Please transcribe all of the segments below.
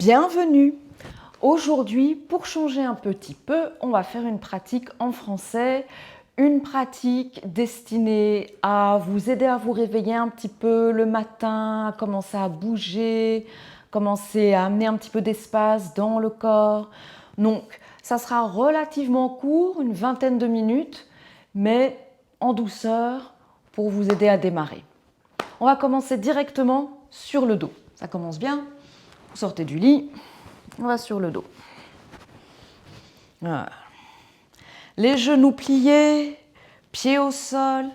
Bienvenue! Aujourd'hui, pour changer un petit peu, on va faire une pratique en français, une pratique destinée à vous aider à vous réveiller un petit peu le matin, à commencer à bouger, commencer à amener un petit peu d'espace dans le corps. Donc, ça sera relativement court, une vingtaine de minutes, mais en douceur pour vous aider à démarrer. On va commencer directement sur le dos. Ça commence bien. Vous sortez du lit, on va sur le dos. Voilà. Les genoux pliés, pieds au sol,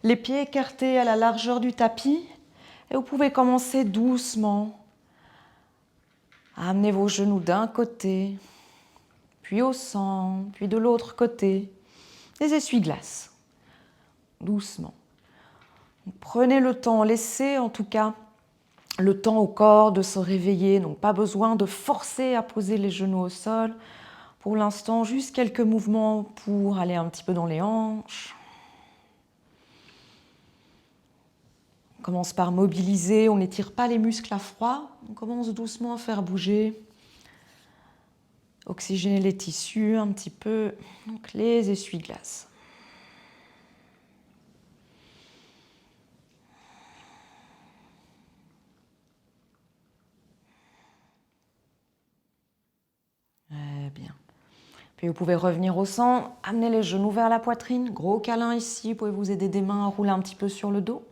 les pieds écartés à la largeur du tapis. Et vous pouvez commencer doucement à amener vos genoux d'un côté, puis au centre, puis de l'autre côté. Les essuie-glaces, doucement. Prenez le temps, laissez en tout cas le temps au corps de se réveiller. Donc pas besoin de forcer à poser les genoux au sol. Pour l'instant, juste quelques mouvements pour aller un petit peu dans les hanches. On commence par mobiliser, on n'étire pas les muscles à froid. On commence doucement à faire bouger. Oxygéner les tissus un petit peu. Donc les essuie-glaces. Très bien. Puis vous pouvez revenir au centre, amener les genoux vers la poitrine, gros câlin ici, vous pouvez vous aider des mains à rouler un petit peu sur le dos.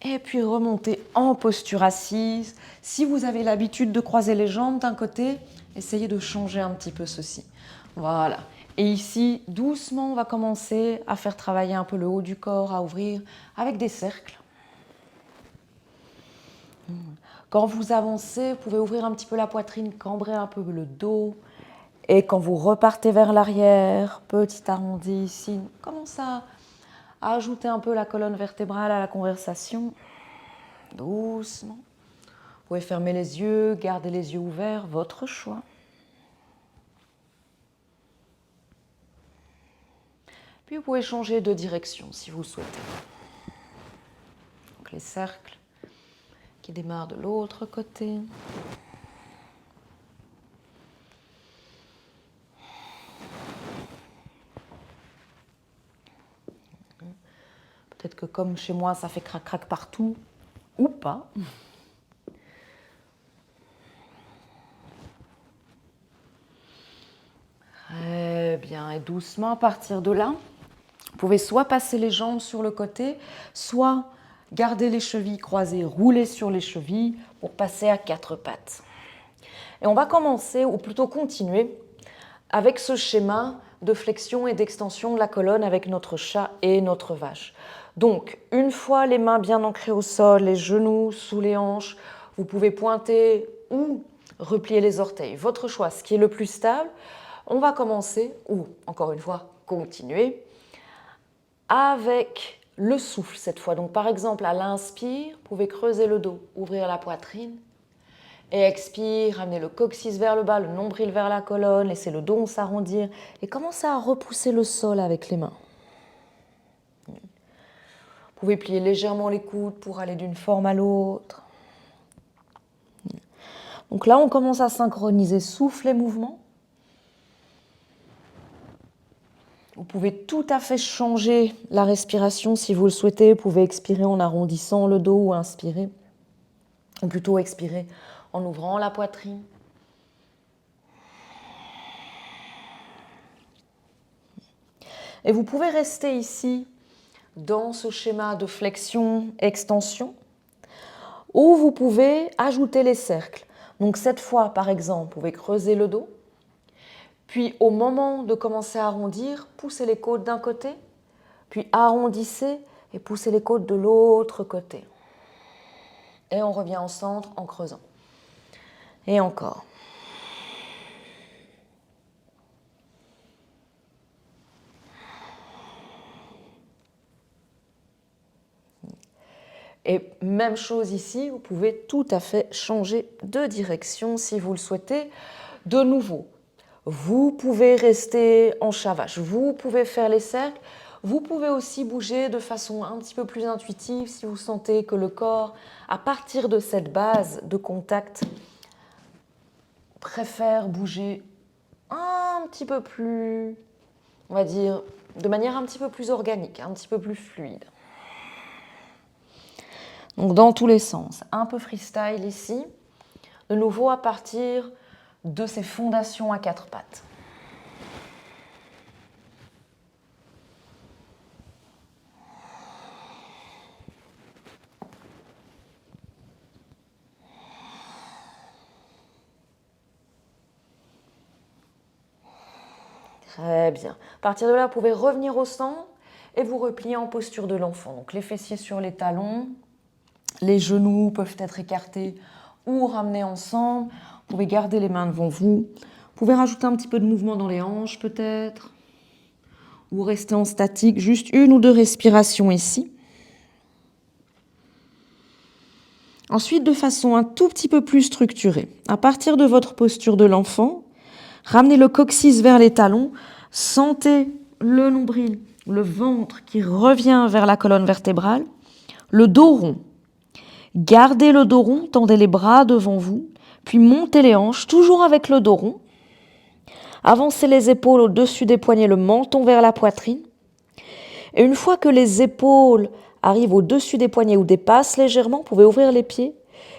Et puis remonter en posture assise. Si vous avez l'habitude de croiser les jambes d'un côté, essayez de changer un petit peu ceci. Voilà. Et ici, doucement, on va commencer à faire travailler un peu le haut du corps, à ouvrir avec des cercles. Quand vous avancez, vous pouvez ouvrir un petit peu la poitrine, cambrer un peu le dos. Et quand vous repartez vers l'arrière, petit arrondi ici, commencez à ajouter un peu la colonne vertébrale à la conversation. Doucement. Vous pouvez fermer les yeux, garder les yeux ouverts, votre choix. Puis vous pouvez changer de direction si vous souhaitez. Donc les cercles qui démarrent de l'autre côté. Peut-être que comme chez moi, ça fait crac-crac partout, ou pas. Très bien, et doucement à partir de là, vous pouvez soit passer les jambes sur le côté, soit garder les chevilles croisées, rouler sur les chevilles pour passer à quatre pattes. Et on va commencer, ou plutôt continuer, avec ce schéma de flexion et d'extension de la colonne avec notre chat et notre vache. Donc, une fois les mains bien ancrées au sol, les genoux sous les hanches, vous pouvez pointer ou replier les orteils. Votre choix, ce qui est le plus stable. On va commencer, ou encore une fois, continuer, avec le souffle cette fois. Donc, par exemple, à l'inspire, vous pouvez creuser le dos, ouvrir la poitrine. Et expire, ramenez le coccyx vers le bas, le nombril vers la colonne, laissez le dos s'arrondir et commencez à repousser le sol avec les mains. Vous pouvez plier légèrement les coudes pour aller d'une forme à l'autre. Donc là, on commence à synchroniser souffle et mouvement. Vous pouvez tout à fait changer la respiration si vous le souhaitez. Vous pouvez expirer en arrondissant le dos ou inspirer, ou plutôt expirer en ouvrant la poitrine. Et vous pouvez rester ici dans ce schéma de flexion-extension où vous pouvez ajouter les cercles. Donc cette fois, par exemple, vous pouvez creuser le dos. Puis au moment de commencer à arrondir, poussez les côtes d'un côté, puis arrondissez et poussez les côtes de l'autre côté. Et on revient au centre en creusant. Et encore. Et même chose ici, vous pouvez tout à fait changer de direction si vous le souhaitez. De nouveau, vous pouvez rester en chat-vache, vous pouvez faire les cercles, Vous pouvez aussi bouger de façon un petit peu plus intuitive si vous sentez que le corps, à partir de cette base de contact, préfère bouger un petit peu plus, on va dire, de manière un petit peu plus organique, un petit peu plus fluide. Donc dans tous les sens, un peu freestyle ici, de nouveau à partir de ces fondations à quatre pattes. Très bien. À partir de là, vous pouvez revenir au centre et vous replier en posture de l'enfant. Donc les fessiers sur les talons, les genoux peuvent être écartés ou ramenés ensemble. Vous pouvez garder les mains devant vous. Vous pouvez rajouter un petit peu de mouvement dans les hanches peut-être. Ou rester en statique, juste 1 ou 2 respirations ici. Ensuite, de façon un tout petit peu plus structurée, à partir de votre posture de l'enfant, ramenez le coccyx vers les talons, sentez le nombril, le ventre qui revient vers la colonne vertébrale, le dos rond. Gardez le dos rond, tendez les bras devant vous, puis montez les hanches, toujours avec le dos rond. Avancez les épaules au-dessus des poignets, le menton vers la poitrine. Et une fois que les épaules arrivent au-dessus des poignets ou dépassent légèrement, vous pouvez ouvrir les pieds,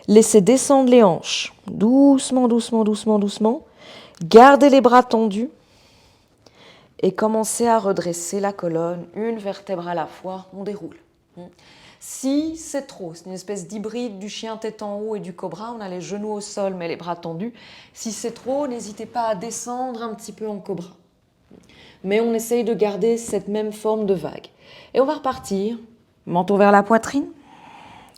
laisser descendre les hanches. Doucement, doucement, doucement, doucement. Gardez les bras tendus et commencez à redresser la colonne, une vertèbre à la fois. On déroule. Si c'est trop, c'est une espèce d'hybride du chien tête en haut et du cobra, on a les genoux au sol mais les bras tendus. Si c'est trop, n'hésitez pas à descendre un petit peu en cobra. Mais on essaye de garder cette même forme de vague. Et on va repartir, menton vers la poitrine,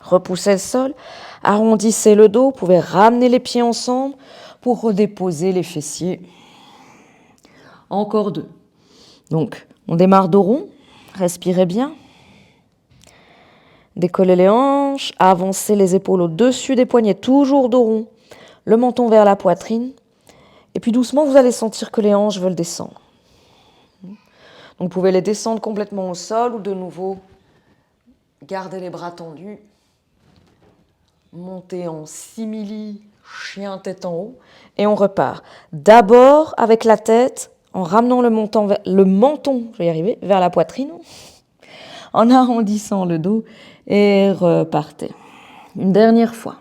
repoussez le sol, arrondissez le dos, vous pouvez ramener les pieds ensemble pour redéposer les fessiers. Encore 2. Donc, on démarre dos rond, respirez bien. Décollez les hanches, avancez les épaules au-dessus des poignets, toujours dos rond, le menton vers la poitrine. Et puis doucement, vous allez sentir que les hanches veulent descendre. Donc, vous pouvez les descendre complètement au sol ou de nouveau, garder les bras tendus. Monter en simili, chien tête en haut. Et on repart. D'abord avec la tête, en ramenant le menton, je vais y arriver, vers la poitrine. En arrondissant le dos et repartez. Une dernière fois.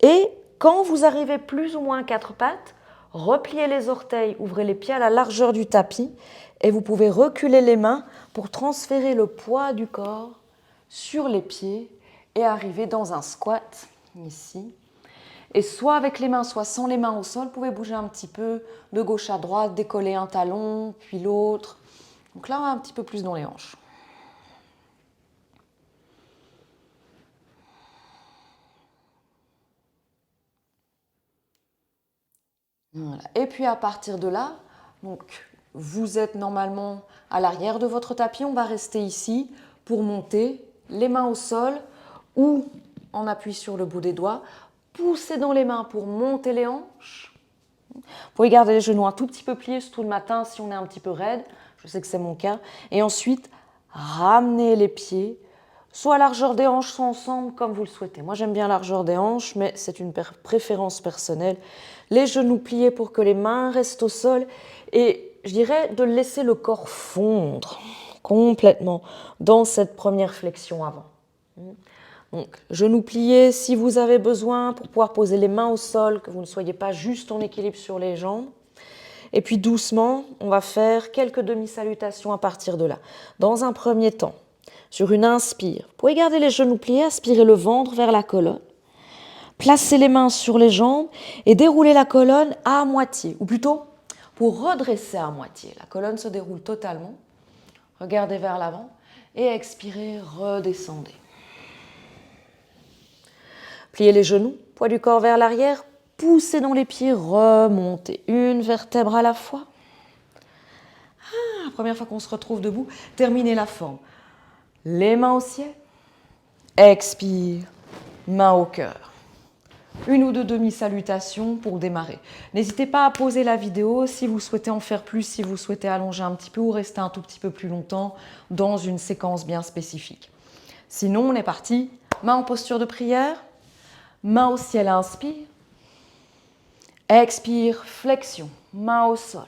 Et quand vous arrivez plus ou moins à quatre pattes, repliez les orteils, ouvrez les pieds à la largeur du tapis et vous pouvez reculer les mains pour transférer le poids du corps sur les pieds et arriver dans un squat ici. Et soit avec les mains, soit sans les mains au sol, vous pouvez bouger un petit peu de gauche à droite, décoller un talon, puis l'autre. Donc là, on va un petit peu plus dans les hanches. Voilà. Et puis à partir de là, donc, vous êtes normalement à l'arrière de votre tapis, on va rester ici pour monter, les mains au sol ou en appui sur le bout des doigts, pousser dans les mains pour monter les hanches. Vous pouvez garder les genoux un tout petit peu pliés, surtout le matin si on est un petit peu raide, je sais que c'est mon cas. Et ensuite, ramenez les pieds, soit à largeur des hanches, soit ensemble, comme vous le souhaitez. Moi, j'aime bien la largeur des hanches, mais c'est une préférence personnelle. Les genoux pliés pour que les mains restent au sol et je dirais de laisser le corps fondre complètement dans cette première flexion avant. Donc, genoux pliés si vous avez besoin pour pouvoir poser les mains au sol, que vous ne soyez pas juste en équilibre sur les jambes. Et puis doucement, on va faire quelques demi-salutations à partir de là. Dans un premier temps, sur une inspire, vous pouvez garder les genoux pliés, aspirer le ventre vers la colonne. Placez les mains sur les jambes et déroulez la colonne à moitié, ou plutôt pour redresser à moitié. La colonne se déroule totalement. Regardez vers l'avant et expirez, redescendez. Pliez les genoux, poids du corps vers l'arrière, poussez dans les pieds, remontez. Une vertèbre à la fois. La première fois qu'on se retrouve debout, terminez la forme. Les mains au ciel. Expire, main au cœur. Une ou deux demi-salutations pour démarrer. N'hésitez pas à pauser la vidéo si vous souhaitez en faire plus, si vous souhaitez allonger un petit peu ou rester un tout petit peu plus longtemps dans une séquence bien spécifique. Sinon, on est parti. Main en posture de prière. Main au ciel, inspire. Expire, flexion, main au sol.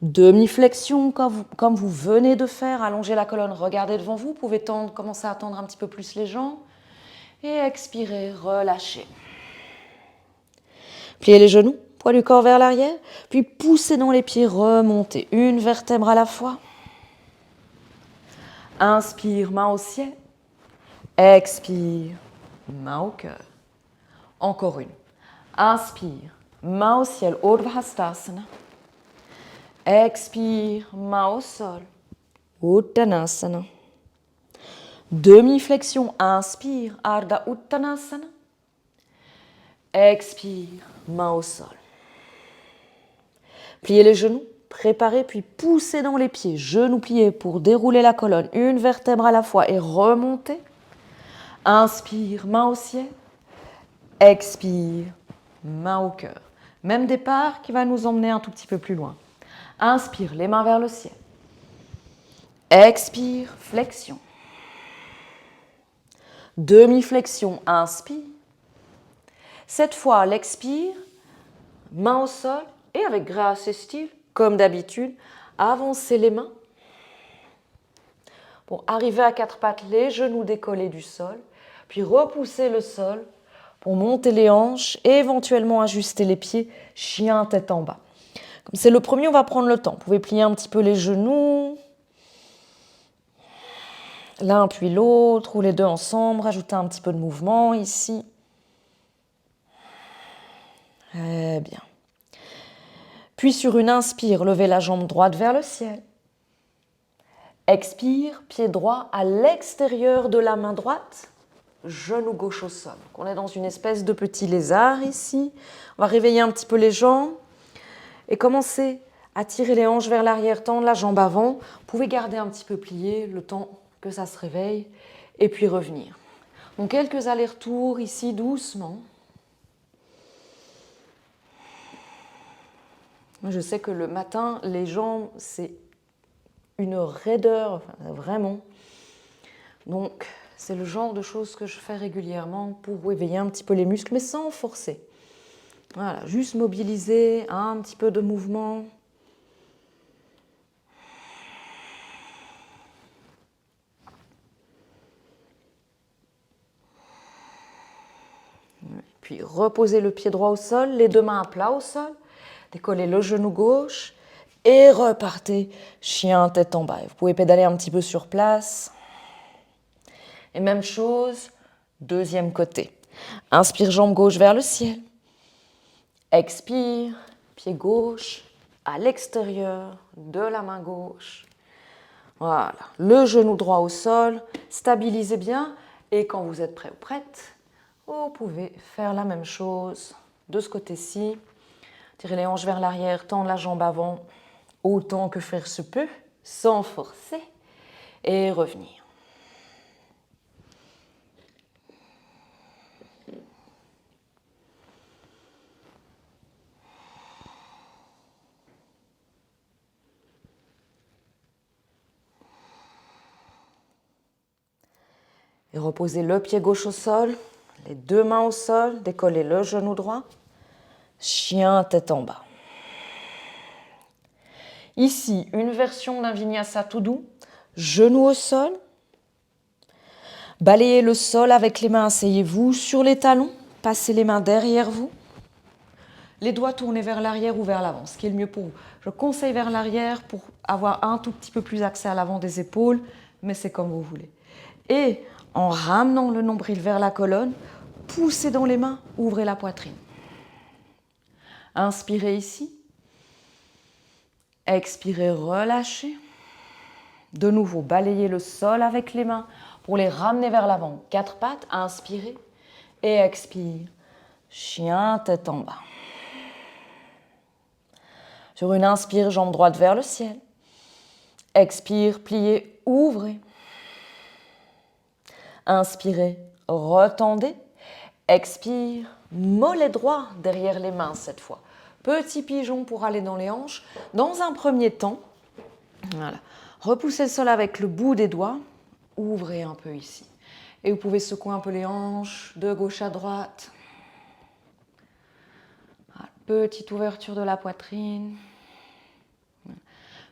Demi-flexion comme vous venez de faire. Allongez la colonne, regardez devant vous. Vous pouvez commencer à tendre un petit peu plus les jambes. Et expirez, relâchez. Pliez les genoux, poids du corps vers l'arrière. Puis poussez dans les pieds, remontez. Une vertèbre à la fois. Inspire, main au ciel. Expire, main au cœur. Encore une. Inspire, main au ciel, Urdhva Hastasana. Expire, main au sol, Uttanasana. Demi-flexion, inspire, Ardha Uttanasana. Expire, main au sol. Pliez les genoux, préparez, puis poussez dans les pieds, genoux pliés pour dérouler la colonne, une vertèbre à la fois et remontez. Inspire, main au ciel. Expire, main au cœur. Même départ qui va nous emmener un tout petit peu plus loin. Inspire, les mains vers le ciel. Expire, flexion. Demi-flexion, inspire. Cette fois, l'expire, main au sol et avec grâce et style, comme d'habitude, avancez les mains pour arriver à quatre pattes, les genoux décollés du sol, puis repousser le sol pour monter les hanches et éventuellement ajuster les pieds, chien tête en bas. Comme c'est le premier, on va prendre le temps. Vous pouvez plier un petit peu les genoux, l'un puis l'autre, ou les deux ensemble, rajouter un petit peu de mouvement ici. Très bien. Puis sur une inspire, levez la jambe droite vers le ciel. Expire, pied droit à l'extérieur de la main droite, genou gauche au sol. Donc on est dans une espèce de petit lézard ici. On va réveiller un petit peu les jambes et commencer à tirer les hanches vers l'arrière, tendre la jambe avant. Vous pouvez garder un petit peu plié le temps que ça se réveille et puis revenir. Donc quelques allers-retours ici doucement. Je sais que le matin, les jambes, c'est une raideur, vraiment. Donc, c'est le genre de choses que je fais régulièrement pour éveiller un petit peu les muscles, mais sans forcer. Voilà, juste mobiliser, un petit peu de mouvement. Puis, reposez le pied droit au sol, les deux mains à plat au sol. Décollez le genou gauche et repartez, chien tête en bas. Vous pouvez pédaler un petit peu sur place. Et même chose, deuxième côté. Inspire, jambe gauche vers le ciel. Expire, pied gauche à l'extérieur de la main gauche. Voilà, le genou droit au sol, stabilisez bien. Et quand vous êtes prêt ou prête, vous pouvez faire la même chose de ce côté-ci. Tirez les hanches vers l'arrière, tendre la jambe avant, autant que faire se peut, sans forcer, et revenir. Et reposez le pied gauche au sol, les deux mains au sol, décollez le genou droit, chien tête en bas. Ici, une version d'un vinyasa tout doux, genou au sol. Balayez le sol avec les mains, asseyez-vous sur les talons, passez les mains derrière vous. Les doigts tournés vers l'arrière ou vers l'avant, ce qui est le mieux pour vous. Je conseille vers l'arrière pour avoir un tout petit peu plus accès à l'avant des épaules, mais c'est comme vous voulez. Et en ramenant le nombril vers la colonne, poussez dans les mains, ouvrez la poitrine. Inspirez ici. Expirez, relâchez. De nouveau, balayez le sol avec les mains pour les ramener vers l'avant. Quatre pattes, inspirez et expire. Chien, tête en bas. Sur une inspire, jambe droite vers le ciel. Expire, pliez ouvrez. Inspirez, retendez. Expire, mollet droit derrière les mains cette fois. Petit pigeon pour aller dans les hanches. Dans un premier temps, voilà, repoussez le sol avec le bout des doigts. Ouvrez un peu ici. Et vous pouvez secouer un peu les hanches de gauche à droite. Voilà, petite ouverture de la poitrine.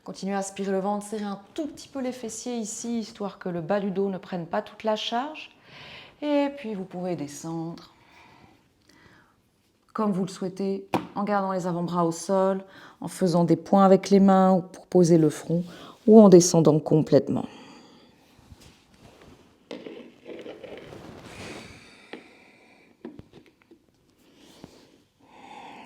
Continuez à aspirer le ventre, serrez un tout petit peu les fessiers ici, histoire que le bas du dos ne prenne pas toute la charge. Et puis vous pouvez descendre comme vous le souhaitez, en gardant les avant-bras au sol, en faisant des points avec les mains pour poser le front, ou en descendant complètement.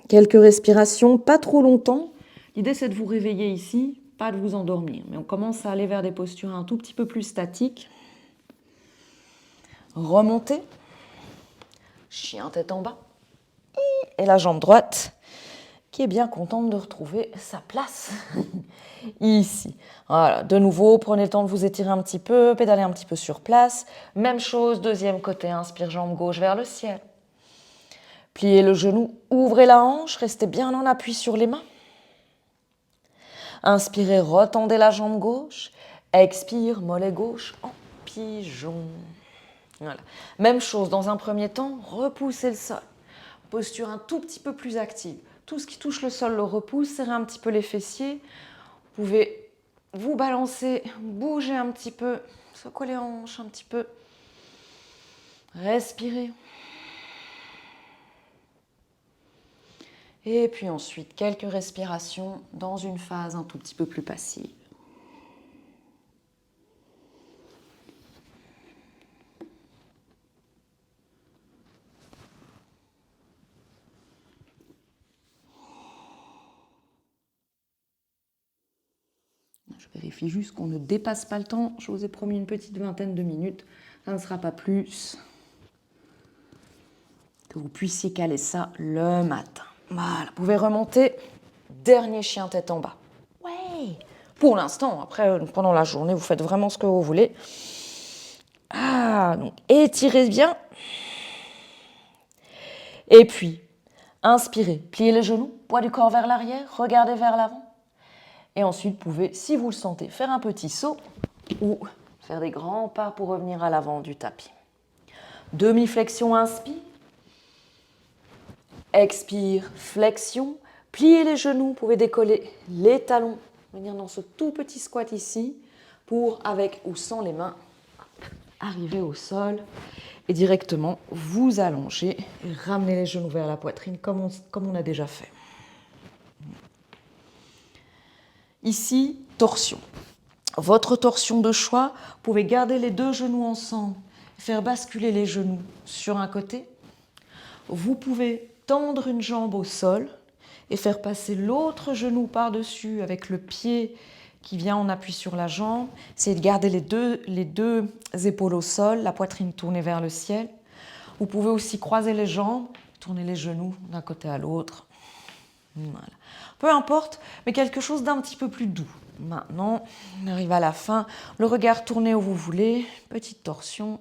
Quelques respirations, pas trop longtemps. L'idée, c'est de vous réveiller ici, pas de vous endormir. Mais on commence à aller vers des postures un tout petit peu plus statiques. Remontez. Chien tête en bas. Et la jambe droite qui est bien contente de retrouver sa place ici. Voilà, de nouveau, prenez le temps de vous étirer un petit peu, pédaler un petit peu sur place. Même chose, deuxième côté, inspire jambe gauche vers le ciel. Pliez le genou, ouvrez la hanche, restez bien en appui sur les mains. Inspirez, retendez la jambe gauche. Expire, mollet gauche en pigeon. Voilà. Même chose, dans un premier temps, repoussez le sol. Posture un tout petit peu plus active. Tout ce qui touche le sol le repousse, serrez un petit peu les fessiers. Vous pouvez vous balancer, bouger un petit peu, secouer les hanches un petit peu. Respirez. Et puis ensuite, quelques respirations dans une phase un tout petit peu plus passive. Je vérifie juste qu'on ne dépasse pas le temps. Je vous ai promis une petite vingtaine de minutes. Ça ne sera pas plus. Que vous puissiez caler ça le matin. Voilà, vous pouvez remonter. Dernier chien tête en bas. Ouais. Pour l'instant, après, pendant la journée, vous faites vraiment ce que vous voulez. Ah, donc étirez bien. Et puis, inspirez, pliez les genoux, poids du corps vers l'arrière, regardez vers l'avant. Et ensuite, vous pouvez, si vous le sentez, faire un petit saut ou faire des grands pas pour revenir à l'avant du tapis. Demi-flexion, inspire. Expire, flexion. Pliez les genoux, vous pouvez décoller les talons, venir dans ce tout petit squat ici pour, avec ou sans les mains, arriver au sol et directement vous allonger et ramener les genoux vers la poitrine comme on a déjà fait. Ici, torsion. Votre torsion de choix, vous pouvez garder les deux genoux ensemble, faire basculer les genoux sur un côté. Vous pouvez tendre une jambe au sol et faire passer l'autre genou par-dessus avec le pied qui vient en appui sur la jambe. Essayez de garder les deux épaules au sol, la poitrine tournée vers le ciel. Vous pouvez aussi croiser les jambes, tourner les genoux d'un côté à l'autre. Voilà. Peu importe, mais quelque chose d'un petit peu plus doux. Maintenant, on arrive à la fin. Le regard tourné où vous voulez. Petite torsion.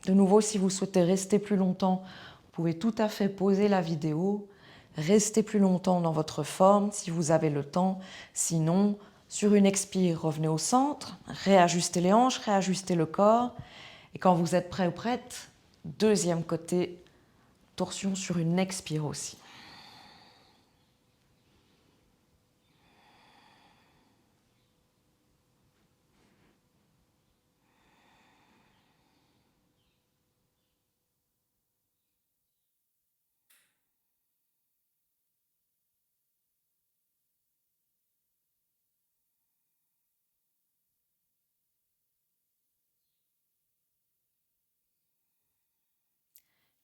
De nouveau, si vous souhaitez rester plus longtemps, vous pouvez tout à fait pauser la vidéo. Restez plus longtemps dans votre forme si vous avez le temps. Sinon, sur une expire, revenez au centre. Réajustez les hanches, réajustez le corps. Et quand vous êtes prêt ou prête, deuxième côté, torsion sur une expire aussi.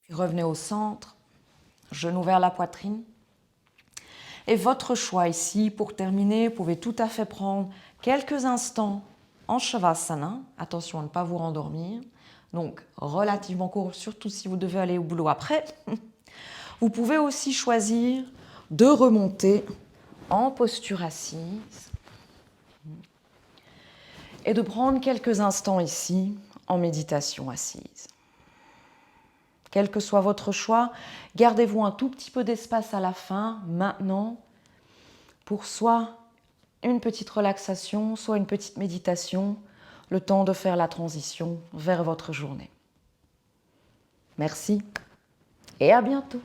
Puis revenez au centre, genoux vers la poitrine. Et votre choix ici, pour terminer, vous pouvez tout à fait prendre quelques instants en Shavasana. Attention à ne pas vous rendormir. Donc, relativement court, surtout si vous devez aller au boulot après. Vous pouvez aussi choisir de remonter en posture assise et de prendre quelques instants ici en méditation assise. Quel que soit votre choix, gardez-vous un tout petit peu d'espace à la fin, maintenant, pour soit une petite relaxation, soit une petite méditation, le temps de faire la transition vers votre journée. Merci et à bientôt.